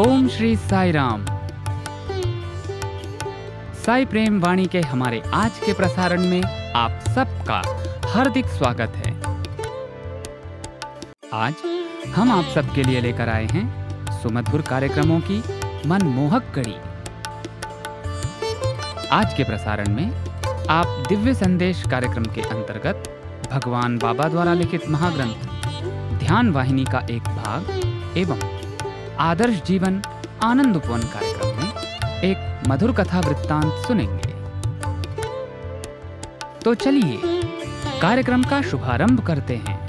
ओम श्री साई राम। साई प्रेम वाणी के हमारे आज के प्रसारण में आप सबका हार्दिक स्वागत है। आज हम आप सबके लिए लेकर आए हैं सुमधुर कार्यक्रमों की मनमोहक कड़ी। आज के प्रसारण में आप दिव्य संदेश कार्यक्रम के अंतर्गत भगवान बाबा द्वारा लिखित महाग्रंथ ध्यान वाहिनी का एक भाग एवं आदर्श जीवन आनंद उपवन कार्यक्रम में एक मधुर कथा वृत्तांत सुनेंगे। तो चलिए कार्यक्रम का शुभारंभ करते हैं।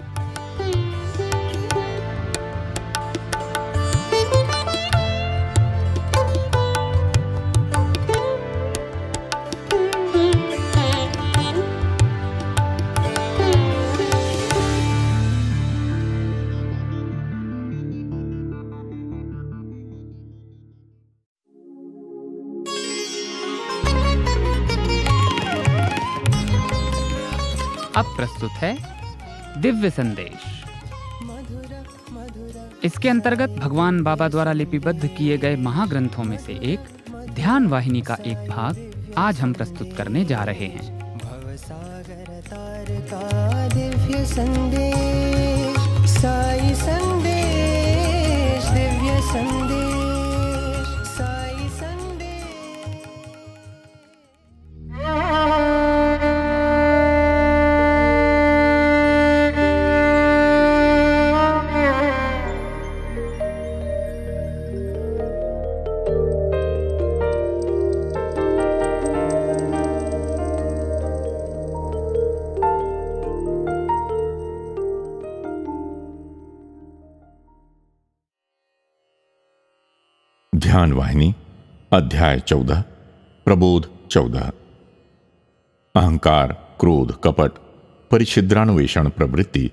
अब प्रस्तुत है दिव्य संदेश। इसके अंतर्गत भगवान बाबा द्वारा लिपिबद्ध किए गए महाग्रंथों में से एक ध्यान वाहिनी का एक भाग आज हम प्रस्तुत करने जा रहे हैं। दिव्य संदेश, साई संदेश, दिव्य संदेश, साई संदेश। ध्यान वाहिनी अध्याय 14 प्रबोध 14। अहंकार, क्रोध, कपट, परिच्छिद्रान्वेषण, प्रवृत्ति,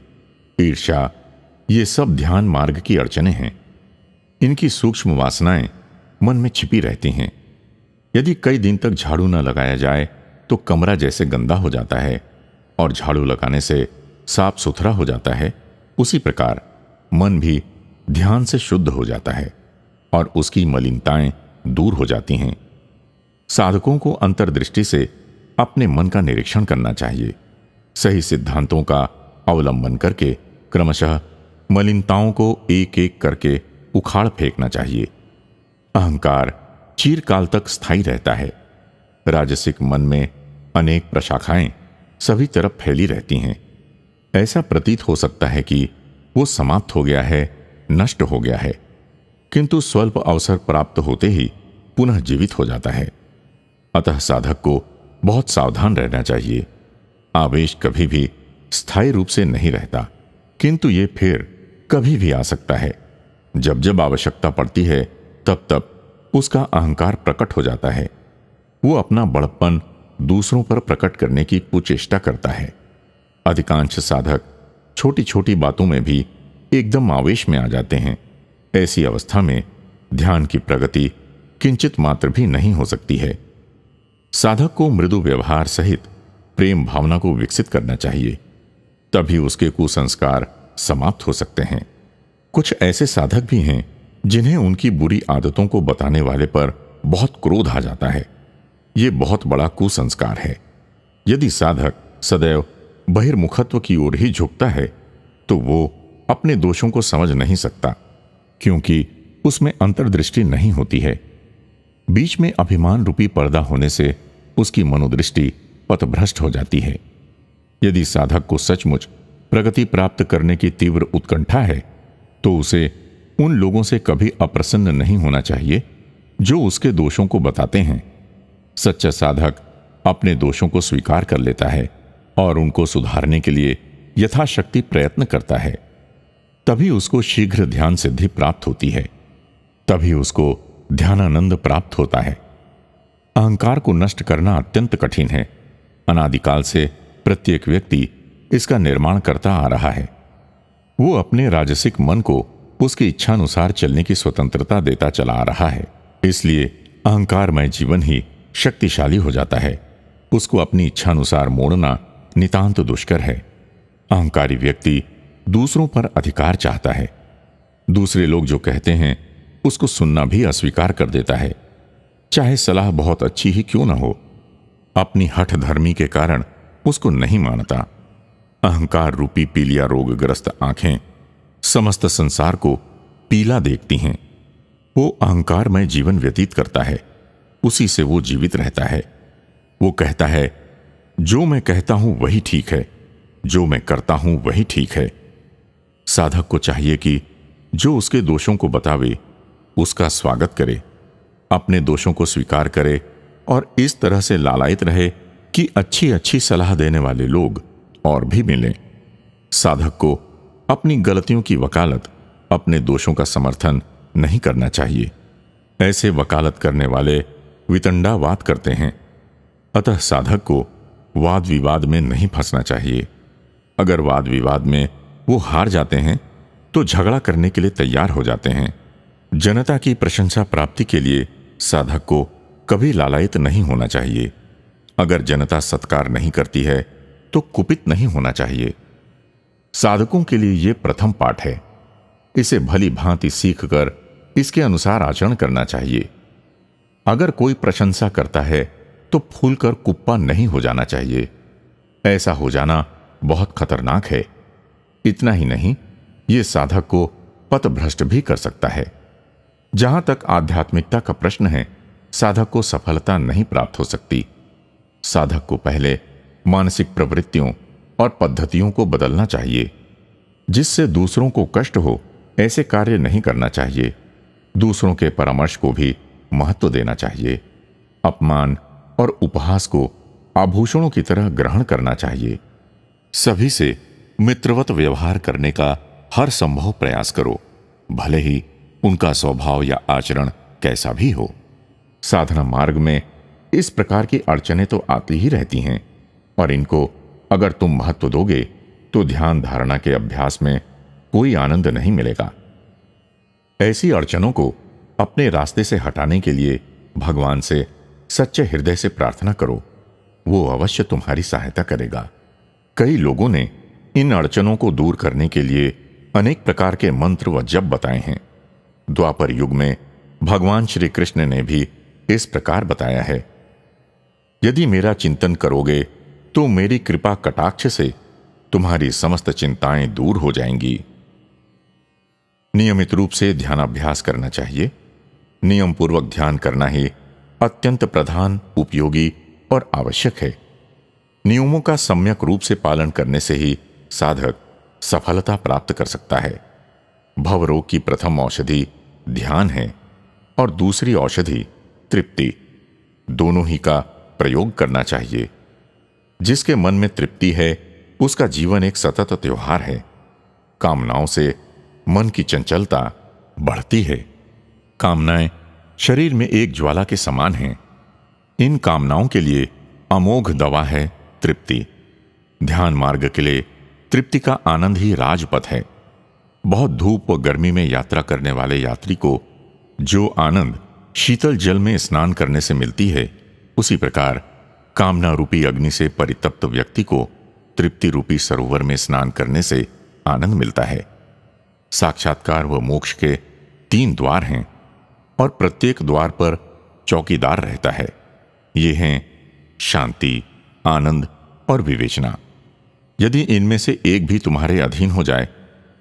ईर्ष्या, ये सब ध्यान मार्ग की अड़चनें हैं। इनकी सूक्ष्म वासनाएं मन में छिपी रहती हैं। यदि कई दिन तक झाड़ू न लगाया जाए तो कमरा जैसे गंदा हो जाता है और झाड़ू लगाने से साफ सुथरा हो जाता है, उसी प्रकार मन भी ध्यान से शुद्ध हो जाता है और उसकी मलिनताएं दूर हो जाती हैं। साधकों को अंतर्दृष्टि से अपने मन का निरीक्षण करना चाहिए। सही सिद्धांतों का अवलंबन करके क्रमशः मलिनताओं को एक एक करके उखाड़ फेंकना चाहिए। अहंकार चिरकाल तक स्थायी रहता है। राजसिक मन में अनेक प्रशाखाएं सभी तरफ फैली रहती हैं। ऐसा प्रतीत हो सकता है कि वो समाप्त हो गया है, नष्ट हो गया है, किंतु स्वल्प अवसर प्राप्त होते ही पुनः जीवित हो जाता है। अतः साधक को बहुत सावधान रहना चाहिए। आवेश कभी भी स्थायी रूप से नहीं रहता, किंतु ये फिर कभी भी आ सकता है। जब जब आवश्यकता पड़ती है तब तब उसका अहंकार प्रकट हो जाता है। वो अपना बड़प्पन दूसरों पर प्रकट करने की कुचेष्टा करता है। अधिकांश साधक छोटी छोटी बातों में भी एकदम आवेश में आ जाते हैं। ऐसी अवस्था में ध्यान की प्रगति किंचित मात्र भी नहीं हो सकती है। साधक को मृदु व्यवहार सहित प्रेम भावना को विकसित करना चाहिए, तभी उसके कुसंस्कार समाप्त हो सकते हैं। कुछ ऐसे साधक भी हैं जिन्हें उनकी बुरी आदतों को बताने वाले पर बहुत क्रोध आ जाता है। ये बहुत बड़ा कुसंस्कार है। यदि साधक सदैव बहिर्मुखत्व की ओर ही झुकता है तो वो अपने दोषों को समझ नहीं सकता, क्योंकि उसमें अंतर्दृष्टि नहीं होती है। बीच में अभिमान रूपी पर्दा होने से उसकी मनोदृष्टि पथभ्रष्ट हो जाती है। यदि साधक को सचमुच प्रगति प्राप्त करने की तीव्र उत्कंठा है तो उसे उन लोगों से कभी अप्रसन्न नहीं होना चाहिए जो उसके दोषों को बताते हैं। सच्चा साधक अपने दोषों को स्वीकार कर लेता है और उनको सुधारने के लिए यथाशक्ति प्रयत्न करता है। तभी उसको शीघ्र ध्यान सिद्धि प्राप्त होती है। तभी उसको ध्यानानंद प्राप्त होता है। अहंकार को नष्ट करना अत्यंत कठिन है। अनादिकाल से प्रत्येक व्यक्ति इसका निर्माण करता आ रहा है। वो अपने राजसिक मन को उसकी इच्छानुसार चलने की स्वतंत्रता देता चला आ रहा है। इसलिए अहंकारमय जीवन ही शक्तिशाली हो जाता है। उसको अपनी इच्छानुसार मोड़ना नितांत दुष्कर है। अहंकारी व्यक्ति दूसरों पर अधिकार चाहता है। दूसरे लोग जो कहते हैं उसको सुनना भी अस्वीकार कर देता है, चाहे सलाह बहुत अच्छी ही क्यों न हो। अपनी हठ धर्मी के कारण उसको नहीं मानता। अहंकार रूपी पीलिया रोगग्रस्त आंखें समस्त संसार को पीला देखती हैं। वो अहंकारमय जीवन व्यतीत करता है, उसी से वो जीवित रहता है। वो कहता है, जो मैं कहता हूं वही ठीक है, जो मैं करता हूं वही ठीक है। साधक को चाहिए कि जो उसके दोषों को बतावे उसका स्वागत करे, अपने दोषों को स्वीकार करे और इस तरह से लालायित रहे कि अच्छी अच्छी सलाह देने वाले लोग और भी मिलें। साधक को अपनी गलतियों की वकालत, अपने दोषों का समर्थन नहीं करना चाहिए। ऐसे वकालत करने वाले वितंडावाद करते हैं। अतः साधक को वाद विवाद में नहीं फंसना चाहिए। अगर वाद विवाद में वो हार जाते हैं तो झगड़ा करने के लिए तैयार हो जाते हैं। जनता की प्रशंसा प्राप्ति के लिए साधक को कभी लालायित नहीं होना चाहिए। अगर जनता सत्कार नहीं करती है तो कुपित नहीं होना चाहिए। साधकों के लिए यह प्रथम पाठ है। इसे भली भांति सीखकर इसके अनुसार आचरण करना चाहिए। अगर कोई प्रशंसा करता है तो फूलकर कुप्पा नहीं हो जाना चाहिए। ऐसा हो जाना बहुत खतरनाक है। इतना ही नहीं, यह साधक को पथभ्रष्ट भी कर सकता है। जहां तक आध्यात्मिकता का प्रश्न है, साधक को सफलता नहीं प्राप्त हो सकती। साधक को पहले मानसिक प्रवृत्तियों और पद्धतियों को बदलना चाहिए। जिससे दूसरों को कष्ट हो ऐसे कार्य नहीं करना चाहिए। दूसरों के परामर्श को भी महत्व देना चाहिए। अपमान और उपहास को आभूषणों की तरह ग्रहण करना चाहिए। सभी से मित्रवत व्यवहार करने का हर संभव प्रयास करो, भले ही उनका स्वभाव या आचरण कैसा भी हो। साधना मार्ग में इस प्रकार की अड़चनें तो आती ही रहती हैं, और इनको अगर तुम महत्व दोगे तो ध्यान धारणा के अभ्यास में कोई आनंद नहीं मिलेगा। ऐसी अड़चनों को अपने रास्ते से हटाने के लिए भगवान से सच्चे हृदय से प्रार्थना करो, वो अवश्य तुम्हारी सहायता करेगा। कई लोगों ने इन अड़चनों को दूर करने के लिए अनेक प्रकार के मंत्र व जप बताए हैं। द्वापर युग में भगवान श्री कृष्ण ने भी इस प्रकार बताया है, यदि मेरा चिंतन करोगे तो मेरी कृपा कटाक्ष से तुम्हारी समस्त चिंताएं दूर हो जाएंगी। नियमित रूप से ध्यानाभ्यास करना चाहिए। नियम पूर्वक ध्यान करना ही अत्यंत प्रधान, उपयोगी और आवश्यक है। नियमों का सम्यक रूप से पालन करने से ही साधक सफलता प्राप्त कर सकता है। भवरोग की प्रथम औषधि ध्यान है और दूसरी औषधि तृप्ति। दोनों ही का प्रयोग करना चाहिए। जिसके मन में तृप्ति है उसका जीवन एक सतत त्योहार है। कामनाओं से मन की चंचलता बढ़ती है। कामनाएं शरीर में एक ज्वाला के समान हैं। इन कामनाओं के लिए अमोघ दवा है तृप्ति। ध्यान मार्ग के लिए तृप्ति का आनंद ही राजपथ है। बहुत धूप व गर्मी में यात्रा करने वाले यात्री को जो आनंद शीतल जल में स्नान करने से मिलती है, उसी प्रकार कामना रूपी अग्नि से परितप्त व्यक्ति को तृप्ति रूपी सरोवर में स्नान करने से आनंद मिलता है। साक्षात्कार व मोक्ष के 3 द्वार हैं और प्रत्येक द्वार पर चौकीदार रहता है। ये हैं शांति, आनंद और विवेचना। यदि इनमें से एक भी तुम्हारे अधीन हो जाए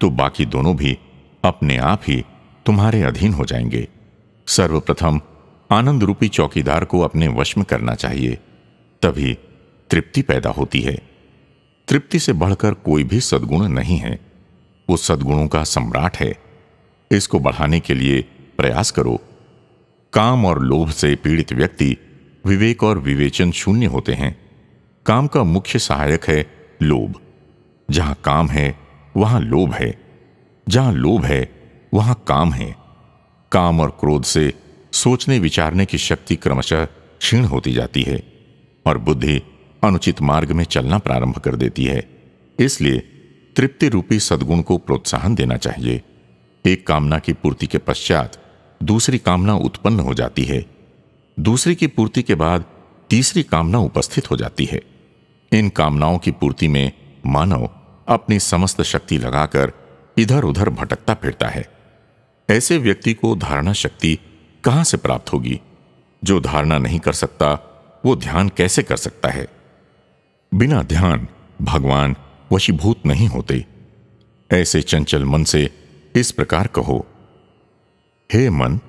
तो बाकी दोनों भी अपने आप ही तुम्हारे अधीन हो जाएंगे। सर्वप्रथम आनंद रूपी चौकीदार को अपने वश में करना चाहिए, तभी तृप्ति पैदा होती है। तृप्ति से बढ़कर कोई भी सद्गुण नहीं है। वो सद्गुणों का सम्राट है। इसको बढ़ाने के लिए प्रयास करो। काम और लोभ से पीड़ित व्यक्ति विवेक और विवेचन शून्य होते हैं। काम का मुख्य सहायक है लोभ। जहां काम है वहां लोभ है, जहां लोभ है वहां काम है। काम और क्रोध से सोचने विचारने की शक्ति क्रमशः क्षीण होती जाती है और बुद्धि अनुचित मार्ग में चलना प्रारंभ कर देती है। इसलिए तृप्ति रूपी सद्गुण को प्रोत्साहन देना चाहिए। एक कामना की पूर्ति के पश्चात दूसरी कामना उत्पन्न हो जाती है। दूसरी की पूर्ति के बाद तीसरी कामना उपस्थित हो जाती है। इन कामनाओं की पूर्ति में मानव अपनी समस्त शक्ति लगाकर इधर उधर भटकता फिरता है। ऐसे व्यक्ति को धारणा शक्ति कहां से प्राप्त होगी? जो धारणा नहीं कर सकता वो ध्यान कैसे कर सकता है? बिना ध्यान भगवान वशीभूत नहीं होते। ऐसे चंचल मन से इस प्रकार कहो, हे मन,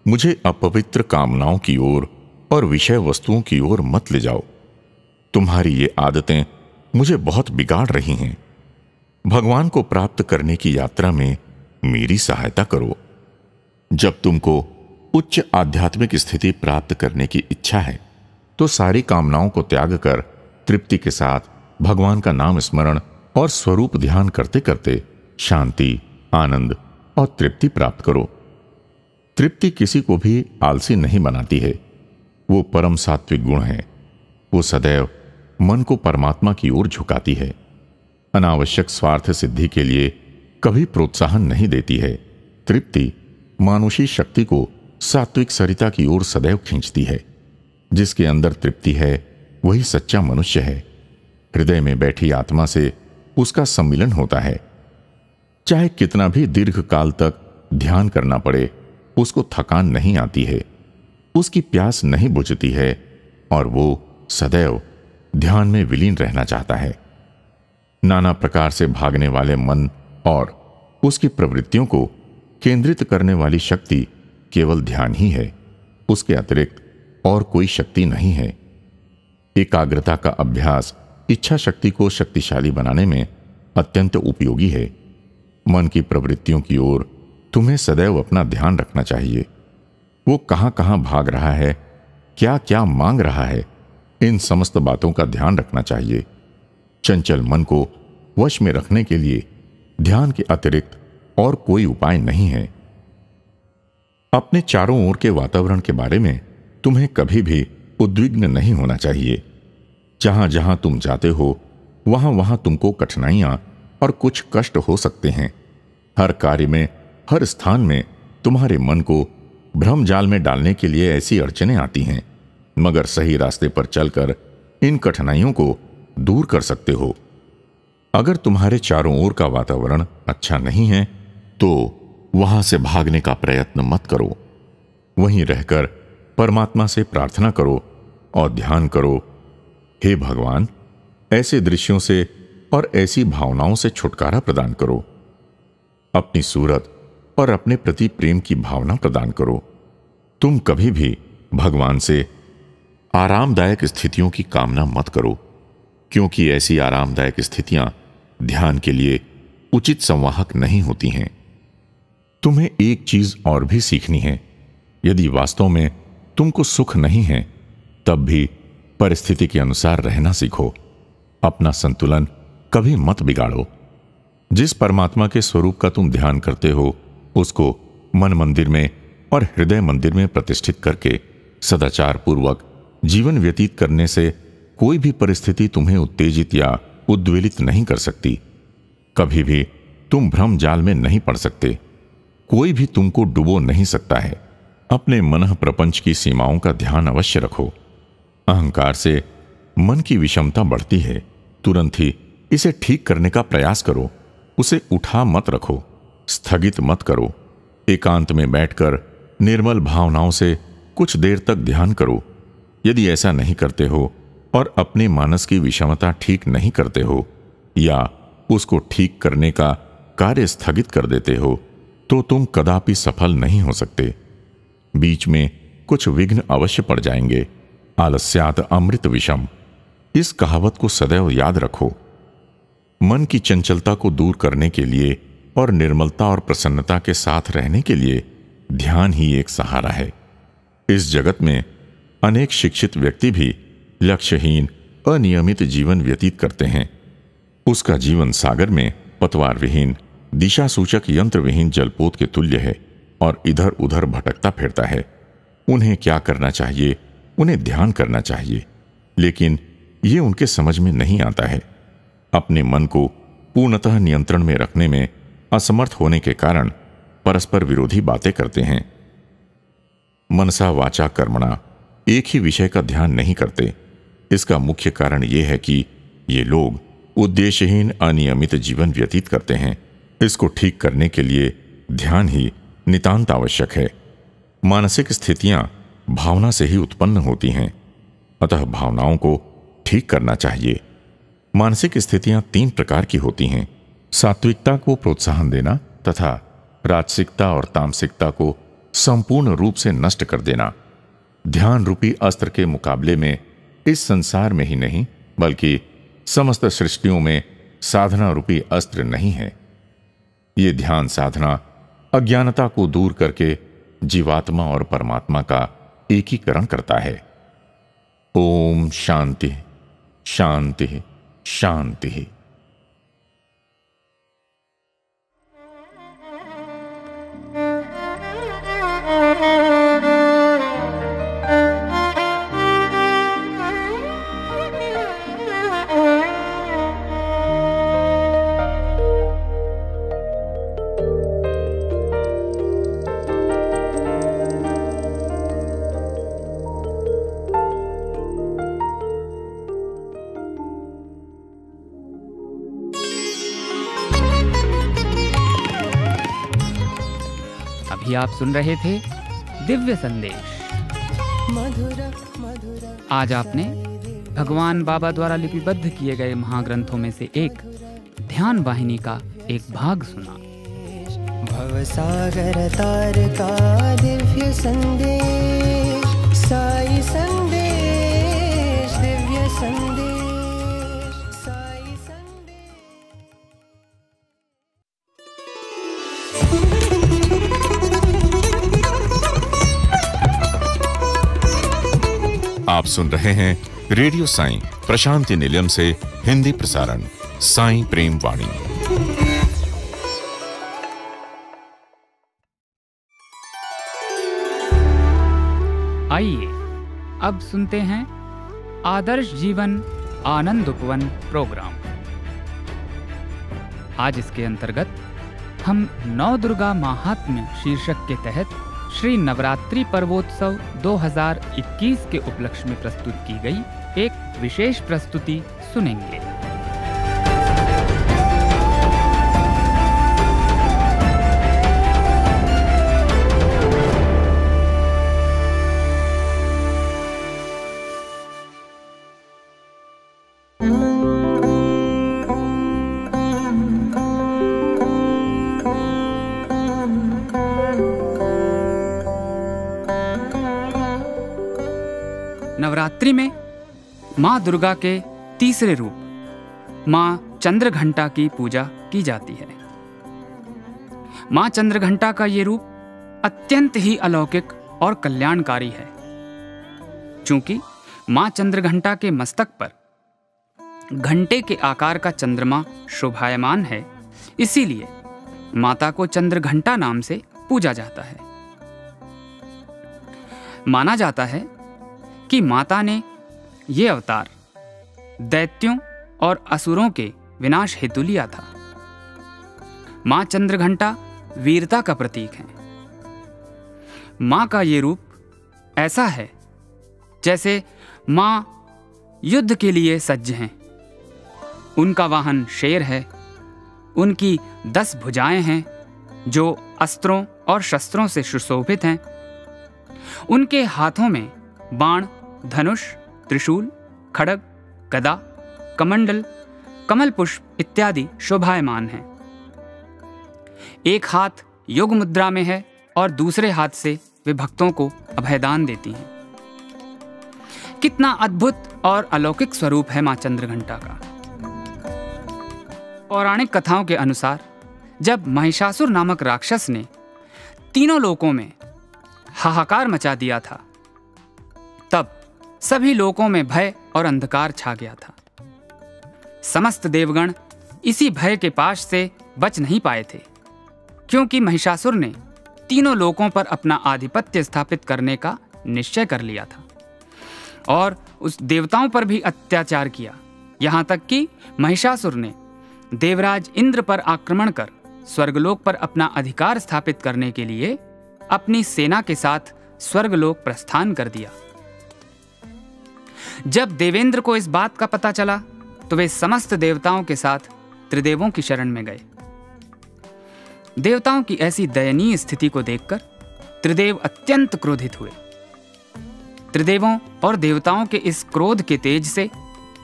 मुझे अपवित्र कामनाओं की ओर और विषय वस्तुओं की ओर मत ले जाओ। तुम्हारी ये आदतें मुझे बहुत बिगाड़ रही हैं। भगवान को प्राप्त करने की यात्रा में मेरी सहायता करो। जब तुमको उच्च आध्यात्मिक स्थिति प्राप्त करने की इच्छा है तो सारी कामनाओं को त्याग कर तृप्ति के साथ भगवान का नाम स्मरण और स्वरूप ध्यान करते करते शांति, आनंद और तृप्ति प्राप्त करो। तृप्ति किसी को भी आलसी नहीं बनाती है। वो परम सात्विक गुण है। वो सदैव मन को परमात्मा की ओर झुकाती है। अनावश्यक स्वार्थ सिद्धि के लिए कभी प्रोत्साहन नहीं देती है। तृप्ति मानुषी शक्ति को सात्विक सरिता की ओर सदैव खींचती है। जिसके अंदर तृप्ति है वही सच्चा मनुष्य है। हृदय में बैठी आत्मा से उसका सम्मिलन होता है। चाहे कितना भी दीर्घ काल तक ध्यान करना पड़े, उसको थकान नहीं आती है, उसकी प्यास नहीं बुझती है और वो सदैव ध्यान में विलीन रहना चाहता है। नाना प्रकार से भागने वाले मन और उसकी प्रवृत्तियों को केंद्रित करने वाली शक्ति केवल ध्यान ही है। उसके अतिरिक्त और कोई शक्ति नहीं है। एकाग्रता का अभ्यास इच्छा शक्ति को शक्तिशाली बनाने में अत्यंत उपयोगी है। मन की प्रवृत्तियों की ओर तुम्हें सदैव अपना ध्यान रखना चाहिए। वो कहां कहां भाग रहा है, क्या क्या मांग रहा है, इन समस्त बातों का ध्यान रखना चाहिए। चंचल मन को वश में रखने के लिए ध्यान के अतिरिक्त और कोई उपाय नहीं है। अपने चारों ओर के वातावरण के बारे में तुम्हें कभी भी उद्विग्न नहीं होना चाहिए। जहां जहां तुम जाते हो वहां वहां तुमको कठिनाइयां और कुछ कष्ट हो सकते हैं। हर कार्य में, हर स्थान में तुम्हारे मन को भ्रम जाल में डालने के लिए ऐसी अड़चनें आती हैं, मगर सही रास्ते पर चलकर इन कठिनाइयों को दूर कर सकते हो। अगर तुम्हारे चारों ओर का वातावरण अच्छा नहीं है तो वहां से भागने का प्रयत्न मत करो। वहीं रहकर परमात्मा से प्रार्थना करो और ध्यान करो, हे भगवान, ऐसे दृश्यों से और ऐसी भावनाओं से छुटकारा प्रदान करो। अपनी सूरत और अपने प्रति प्रेम की भावना प्रदान करो। तुम कभी भी भगवान से आरामदायक स्थितियों की कामना मत करो, क्योंकि ऐसी आरामदायक स्थितियां ध्यान के लिए उचित संवाहक नहीं होती हैं। तुम्हें एक चीज और भी सीखनी है। यदि वास्तव में तुमको सुख नहीं है, तब भी परिस्थिति के अनुसार रहना सीखो। अपना संतुलन कभी मत बिगाड़ो। जिस परमात्मा के स्वरूप का तुम ध्यान करते हो, उसको मन मंदिर में और हृदय मंदिर में प्रतिष्ठित करके सदाचार पूर्वक जीवन व्यतीत करने से कोई भी परिस्थिति तुम्हें उत्तेजित या उद्वेलित नहीं कर सकती। कभी भी तुम भ्रम जाल में नहीं पड़ सकते। कोई भी तुमको डुबो नहीं सकता है। अपने मन प्रपंच की सीमाओं का ध्यान अवश्य रखो। अहंकार से मन की विषमता बढ़ती है। तुरंत ही इसे ठीक करने का प्रयास करो। उसे उठा मत रखो, स्थगित मत करो। एकांत में बैठकर निर्मल भावनाओं से कुछ देर तक ध्यान करो। यदि ऐसा नहीं करते हो और अपने मानस की विषमता ठीक नहीं करते हो या उसको ठीक करने का कार्य स्थगित कर देते हो, तो तुम कदापि सफल नहीं हो सकते। बीच में कुछ विघ्न अवश्य पड़ जाएंगे। आलस्यात् अमृत विषम, इस कहावत को सदैव याद रखो। मन की चंचलता को दूर करने के लिए और निर्मलता और प्रसन्नता के साथ रहने के लिए ध्यान ही एक सहारा है। इस जगत में अनेक शिक्षित व्यक्ति भी लक्ष्यहीन, अनियमित जीवन व्यतीत करते हैं। उसका जीवन सागर में पतवार विहीन, दिशा सूचक यंत्र विहीन जलपोत के तुल्य है और इधर उधर भटकता फिरता है। उन्हें क्या करना चाहिए? उन्हें ध्यान करना चाहिए, लेकिन ये उनके समझ में नहीं आता है। अपने मन को पूर्णतः नियंत्रण में रखने में असमर्थ होने के कारण परस्पर विरोधी बातें करते हैं। मनसा वाचा कर्मणा एक ही विषय का ध्यान नहीं करते। इसका मुख्य कारण यह है कि ये लोग उद्देश्यहीन, अनियमित जीवन व्यतीत करते हैं। इसको ठीक करने के लिए ध्यान ही नितांत आवश्यक है। मानसिक स्थितियां भावना से ही उत्पन्न होती हैं, अतः भावनाओं को ठीक करना चाहिए। मानसिक स्थितियां 3 प्रकार की होती हैं: सात्विकता को प्रोत्साहन देना तथा राजसिकता और तामसिकता को संपूर्ण रूप से नष्ट कर देना। ध्यान रूपी अस्त्र के मुकाबले में इस संसार में ही नहीं बल्कि समस्त सृष्टियों में साधना रूपी अस्त्र नहीं है। ये ध्यान साधना अज्ञानता को दूर करके जीवात्मा और परमात्मा का एकीकरण करता है। ओम शांति शांति शांति। अभी आप सुन रहे थे दिव्य संदेश। आज आपने भगवान बाबा द्वारा लिपिबद्ध किए गए महाग्रंथों में से एक ध्यान वाहिनी का एक भाग सुना। भवसागर तार का दिव्य संदेश, साई संदेश, दिव्य संदेश, साई संदेश। आप सुन रहे हैं रेडियो साईं प्रशांति निलयम से हिंदी प्रसारण साईं प्रेम वाणी। आइए अब सुनते हैं आदर्श जीवन आनंद उपवन प्रोग्राम। आज इसके अंतर्गत हम नौ दुर्गा महात्म्य शीर्षक के तहत श्री नवरात्रि पर्वोत्सव 2021 के उपलक्ष्य में प्रस्तुत की गई एक विशेष प्रस्तुति सुनेंगे। नवरात्रि में माँ दुर्गा के तीसरे रूप माँ चंद्रघंटा की पूजा की जाती है। माँ चंद्रघंटा का ये रूप अत्यंत ही अलौकिक और कल्याणकारी है। चूंकि माँ चंद्रघंटा के मस्तक पर घंटे के आकार का चंद्रमा शोभायमान है, इसीलिए माता को चंद्रघंटा नाम से पूजा जाता है। माना जाता है कि माता ने ये अवतार दैत्यों और असुरों के विनाश हेतु लिया था। मां चंद्रघंटा वीरता का प्रतीक है। मां का ये रूप ऐसा है जैसे मां युद्ध के लिए सज्ज हैं। उनका वाहन शेर है। उनकी 10 भुजाएं हैं जो अस्त्रों और शस्त्रों से सुशोभित हैं। उनके हाथों में बाण, धनुष, त्रिशूल, खड्ग, गदा, कमंडल, कमल पुष्प इत्यादि शोभायमान हैं। एक हाथ योग मुद्रा में है और दूसरे हाथ से वे भक्तों को अभयदान देती हैं। कितना अद्भुत और अलौकिक स्वरूप है मां चंद्रघंटा का। पौराणिक कथाओं के अनुसार जब महिषासुर नामक राक्षस ने तीनों लोकों में हाहाकार मचा दिया था, तब सभी लोकों में भय और अंधकार छा गया था। समस्त देवगण इसी भय के पाश से बच नहीं पाए थे, क्योंकि महिषासुर ने तीनों लोकों पर अपना आधिपत्य स्थापित करने का निश्चय कर लिया था और उस देवताओं पर भी अत्याचार किया। यहाँ तक कि महिषासुर ने देवराज इंद्र पर आक्रमण कर स्वर्गलोक पर अपना अधिकार स्थापित करने के लिए अपनी सेना के साथ स्वर्गलोक प्रस्थान कर दिया। जब देवेंद्र को इस बात का पता चला तो वे समस्त देवताओं के साथ त्रिदेवों की शरण में गए। देवताओं की ऐसी दयनीय स्थिति को देखकर त्रिदेव अत्यंत क्रोधित हुए। त्रिदेवों और देवताओं के इस क्रोध के तेज से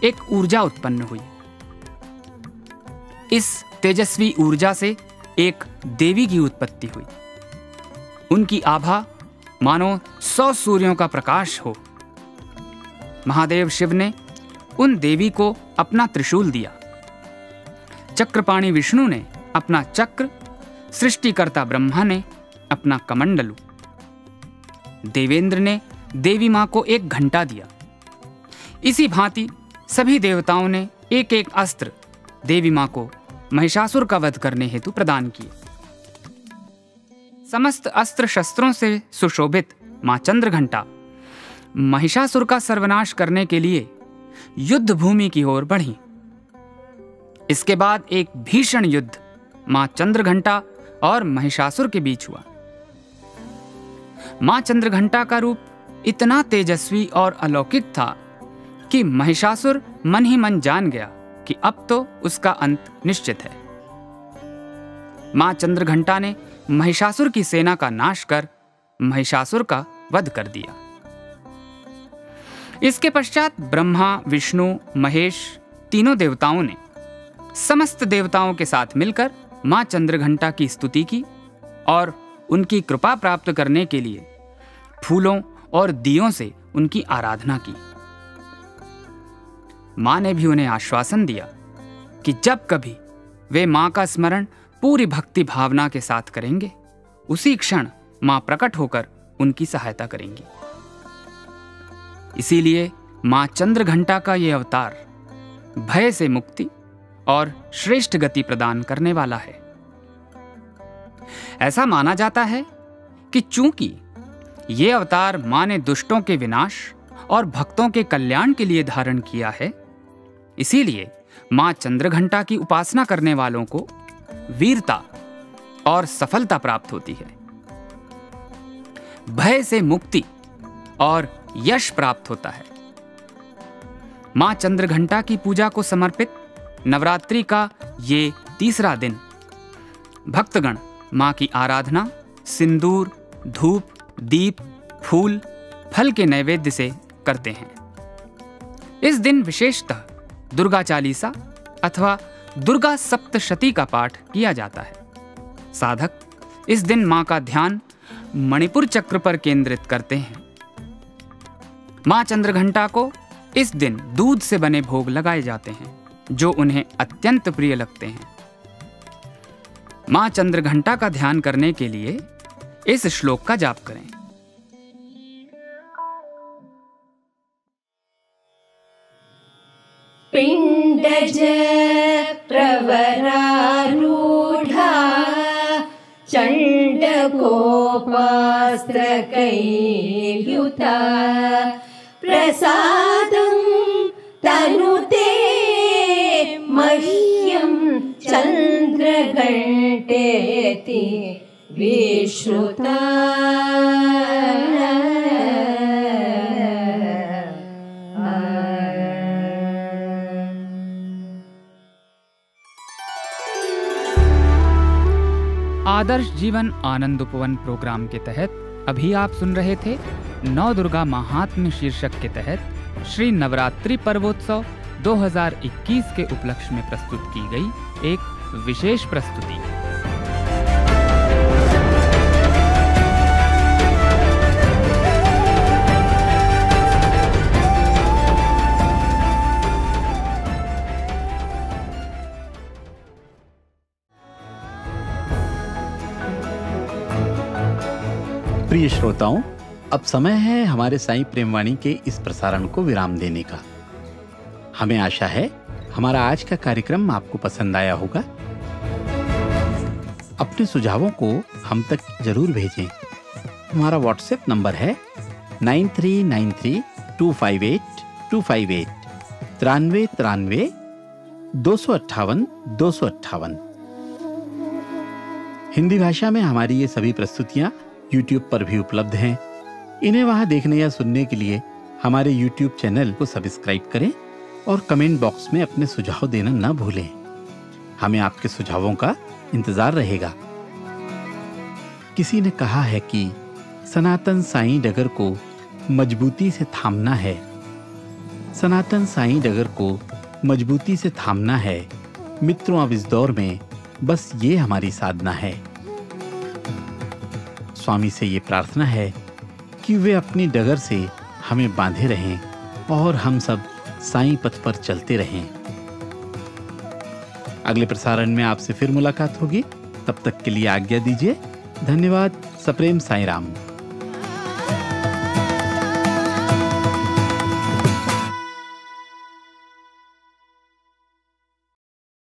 एक ऊर्जा उत्पन्न हुई। इस तेजस्वी ऊर्जा से एक देवी की उत्पत्ति हुई। उनकी आभा मानो 100 सूर्यों का प्रकाश हो। महादेव शिव ने उन देवी को अपना त्रिशूल दिया। चक्रपाणी विष्णु ने अपना चक्र, सृष्टिकर्ता ब्रह्मा ने अपना कमंडलू, देवेंद्र ने देवी मां को एक घंटा दिया। इसी भांति सभी देवताओं ने एक एक अस्त्र देवी मां को महिषासुर का वध करने हेतु प्रदान किए। समस्त अस्त्र शस्त्रों से सुशोभित मां चंद्रघंटा महिषासुर का सर्वनाश करने के लिए युद्ध भूमि की ओर बढ़ी। इसके बाद एक भीषण युद्ध मां चंद्रघंटा और महिषासुर के बीच हुआ। मां चंद्रघंटा का रूप इतना तेजस्वी और अलौकिक था कि महिषासुर मन ही मन जान गया कि अब तो उसका अंत निश्चित है। मां चंद्रघंटा ने महिषासुर की सेना का नाश कर महिषासुर का वध कर दिया। इसके पश्चात ब्रह्मा, विष्णु, महेश तीनों देवताओं ने समस्त देवताओं के साथ मिलकर मां चंद्रघंटा की स्तुति की और उनकी कृपा प्राप्त करने के लिए फूलों और दियों से उनकी आराधना की। मां ने भी उन्हें आश्वासन दिया कि जब कभी वे मां का स्मरण पूरी भक्ति भावना के साथ करेंगे, उसी क्षण मां प्रकट होकर उनकी सहायता करेंगी। इसीलिए मां चंद्रघंटा का यह अवतार भय से मुक्ति और श्रेष्ठ गति प्रदान करने वाला है। ऐसा माना जाता है कि चूंकि यह अवतार मां ने दुष्टों के विनाश और भक्तों के कल्याण के लिए धारण किया है, इसीलिए मां चंद्रघंटा की उपासना करने वालों को वीरता और सफलता प्राप्त होती है, भय से मुक्ति और यश प्राप्त होता है। मां चंद्रघंटा की पूजा को समर्पित नवरात्रि का ये तीसरा दिन भक्तगण मां की आराधना सिंदूर, धूप, दीप, फूल, फल के नैवेद्य से करते हैं। इस दिन विशेषतः दुर्गा चालीसा अथवा दुर्गा सप्तशती का पाठ किया जाता है। साधक इस दिन मां का ध्यान मणिपुर चक्र पर केंद्रित करते हैं। मां चंद्रघंटा को इस दिन दूध से बने भोग लगाए जाते हैं जो उन्हें अत्यंत प्रिय लगते हैं। मां चंद्रघंटा का ध्यान करने के लिए इस श्लोक का जाप करें। पिंडज प्रवरारूढ़ा चण्डकोपास्त्रकैर्युता प्रसादं तनुते मह्यं चन्द्रघण्टेति विश्रुता। आदर्श जीवन आनंद उपवन प्रोग्राम के तहत अभी आप सुन रहे थे नौ दुर्गा महात्म्य शीर्षक के तहत श्री नवरात्रि पर्वोत्सव 2021 के उपलक्ष्य में प्रस्तुत की गई एक विशेष प्रस्तुति। प्रिय श्रोताओं, अब समय है हमारे साईं प्रेमवाणी के इस प्रसारण को विराम देने का। हमें आशा है हमारा आज का कार्यक्रम आपको पसंद आया होगा। अपने सुझावों को हम तक जरूर भेजें। हमारा व्हाट्सएप नंबर है 9393258258 9393 258 258। हिंदी भाषा में हमारी ये सभी प्रस्तुतियां YouTube पर भी उपलब्ध हैं। इन्हें वहां देखने या सुनने के लिए हमारे YouTube चैनल को सब्सक्राइब करें और कमेंट बॉक्स में अपने सुझाव देना न भूलें। हमें आपके सुझावों का इंतजार रहेगा। किसी ने कहा है कि सनातन साईं डगर को मजबूती से थामना है। सनातन साईं डगर को मजबूती से थामना है। मित्रों, अब इस दौर में बस ये हमारी साधना है। स्वामी से ये प्रार्थना है कि वे अपनी डगर से हमें बांधे रहें और हम सब साईं पथ पर चलते रहें। अगले प्रसारण में आपसे फिर मुलाकात होगी। तब तक के लिए आज्ञा दीजिए। धन्यवाद। सप्रेम साईं राम।